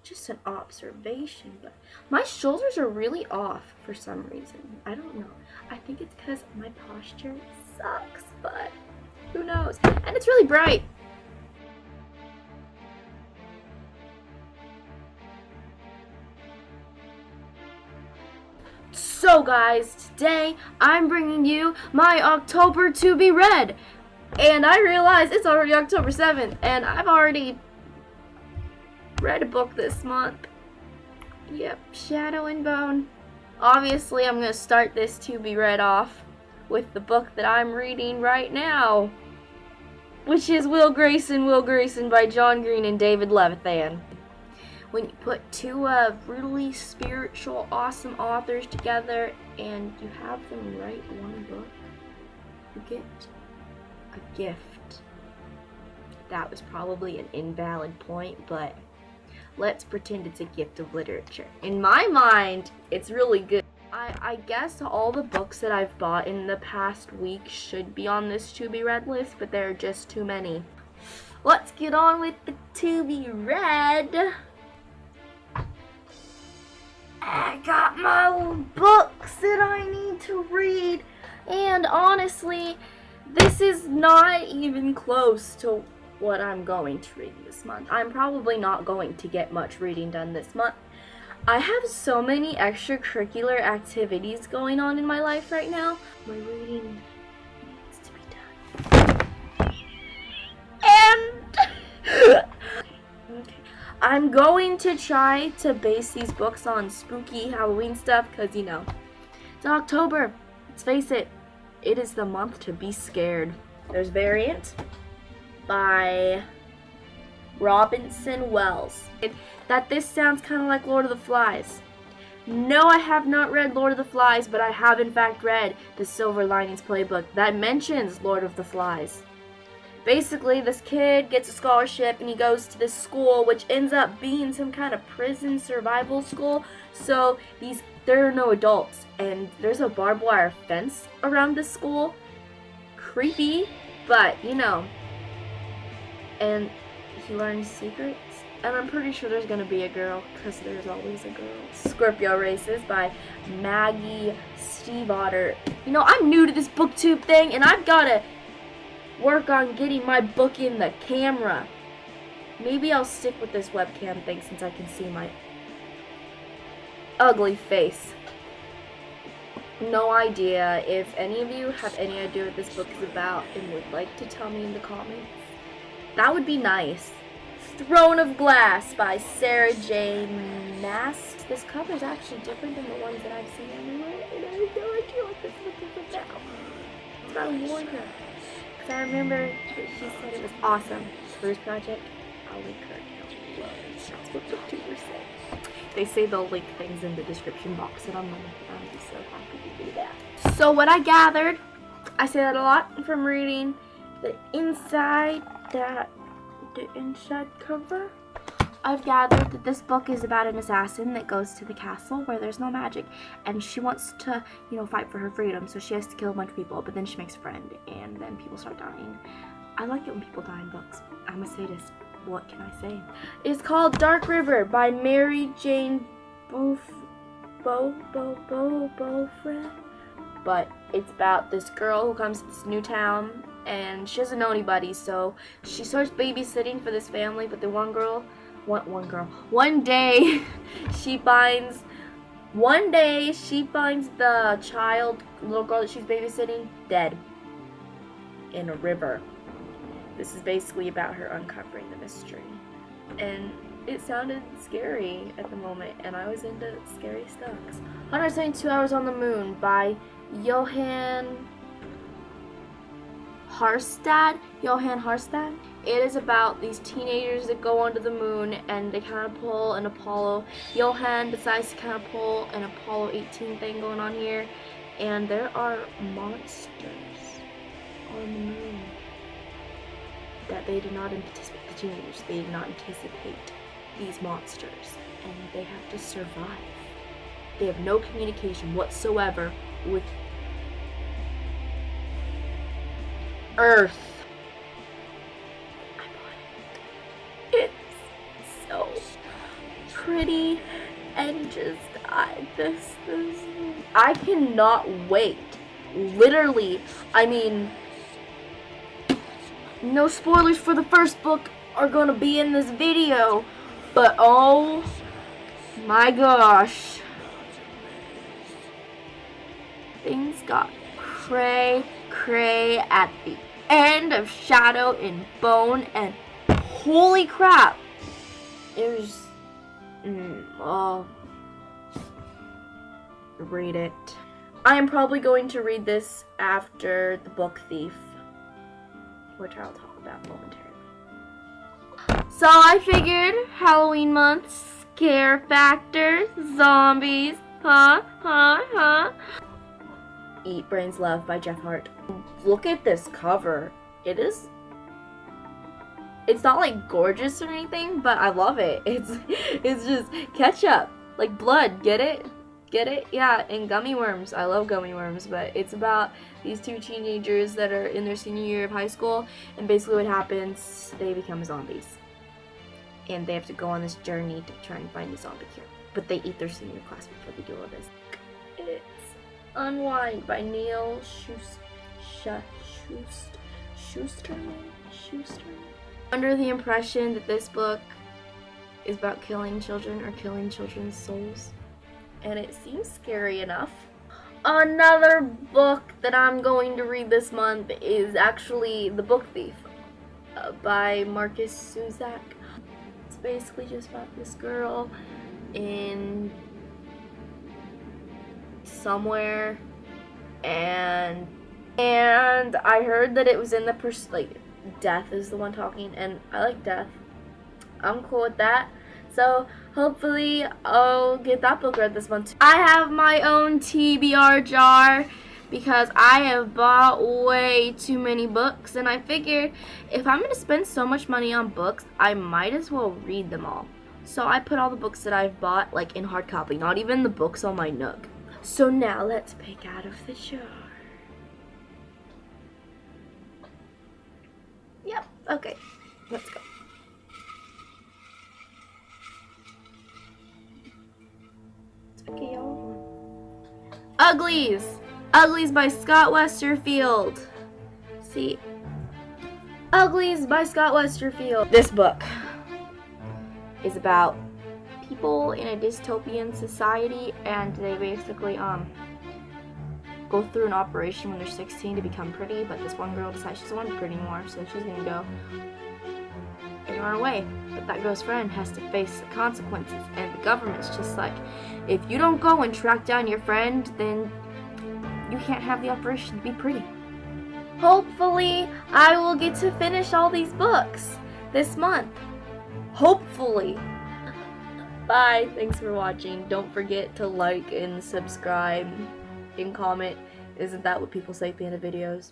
just an observation, but my shoulders are really off for some reason. I don't know. I think it's because my posture sucks, but who knows? And it's really bright. So guys, today I'm bringing you my October to be read. And I realize it's already October 7th, and I've already read a book this month. Yep, Shadow and Bone. Obviously, I'm going to start this to be read off with the book that I'm reading right now, which is Will Grayson by John Green and David Levithan. When you put two really spiritual, awesome authors together and you have them write one book, you get a gift. That was probably an invalid point, but let's pretend it's a gift of literature. In my mind, it's really good. I guess all the books that I've bought in the past week should be on this to be read list, but there are just too many. Let's get on with the to be read. I got my books that I need to read, and honestly, this is not even close to what I'm going to read this month. I'm probably not going to get much reading done this month. I have so many extracurricular activities going on in my life right now. My reading needs to be done. And okay. I'm going to try to base these books on spooky Halloween stuff because, you know, it's October. Let's face it, it is the month to be scared. There's Variant by Robinson Wells. That this sounds kind of like Lord of the Flies. No, I have not read Lord of the Flies, but I have in fact read the Silver Linings Playbook that mentions Lord of the Flies. Basically, this kid gets a scholarship and he goes to this school, which ends up being some kind of prison survival school. So there are no adults, and there's a barbed wire fence around this school. Creepy, but you know. And he learns secrets, and I'm pretty sure there's gonna be a girl, because there's always a girl. Scorpio Races by Maggie Stiefvater. You know, I'm new to this booktube thing, and I've gotta work on getting my book in the camera. Maybe I'll stick with this webcam thing since I can see my ugly face. No idea. If any of you have any idea what this book is about and would like to tell me in the comments, that would be nice. Throne of Glass by Sarah J. Mast. This cover is actually different than the ones that I've seen anywhere, and I have no idea what this book is about. It's about a warrior. I remember that she said it was awesome. First project, I'll link her account below. That's what booktubers say. They say they'll link things in the description box, and I'm be so happy to do that. So what I gathered, I say that a lot from reading the inside cover. I've gathered that this book is about an assassin that goes to the castle where there's no magic, and she wants to, you know, fight for her freedom, so she has to kill a bunch of people, but then she makes a friend, and then people start dying. I like it when people die in books. I'm a sadist. What can I say? It's called Dark River by Mary Jane Beaufret. But it's about this girl who comes to this new town, and she doesn't know anybody, so she starts babysitting for this family, but the one day she finds the little girl that she's babysitting dead in a river. This is basically about her uncovering the mystery, and it sounded scary at the moment, and I was into scary stuff. 172 Hours on the Moon by Johan Harstad. It is about these teenagers that go onto the moon, and they kind of pull an Apollo. Johan decides to kind of pull an Apollo 18 thing going on here, and there are monsters on the moon that they did not anticipate. The teenagers, they did not anticipate these monsters, and they have to survive. They have no communication whatsoever with Earth. I bought it. It's so pretty, and just I cannot wait. Literally, I mean, no spoilers for the first book are gonna be in this video, but oh my gosh, things got cray at the end of Shadow and Bone, and holy crap, it was read it. I am probably going to read this after the book Thief, which I'll talk about momentarily. So I figured Halloween month, scare factor, zombies, Eat Brains Love by Jeff Hart. Look at this cover. It's not like gorgeous or anything, but I love it. It's just ketchup, like blood. Get it? Get it? Yeah, and gummy worms. I love gummy worms, but it's about these two teenagers that are in their senior year of high school, and basically what happens, they become zombies. And they have to go on this journey to try and find the zombie cure. But they eat their senior class before they do all this. It's Unwind by Neil Schusterman. Under the impression that this book is about killing children or killing children's souls, and it seems scary enough. Another book that I'm going to read this month is actually The Book Thief by Marcus Suzak. It's basically just about this girl in somewhere, and I heard that it was in the death is the one talking, and I like death. I'm cool with that. So hopefully I'll get that book read this month. I have my own TBR jar because I have bought way too many books, and I figured if I'm going to spend so much money on books, I might as well read them all. So I put all the books that I've bought like in hard copy, not even the books on my Nook. So now let's pick out of the jar. Yep, okay, let's go. Okay, y'all. Uglies by Scott Westerfield. See, Uglies by Scott Westerfield. This book is about people in a dystopian society, and they basically go through an operation when they're 16 to become pretty, but this one girl decides she doesn't want to be pretty anymore, so she's gonna go and run away. But that girl's friend has to face the consequences, and the government's just like, if you don't go and track down your friend, then you can't have the operation to be pretty. Hopefully, I will get to finish all these books this month. Hopefully. Bye. Thanks for watching. Don't forget to like and subscribe and comment. Isn't that what people say at the end of videos?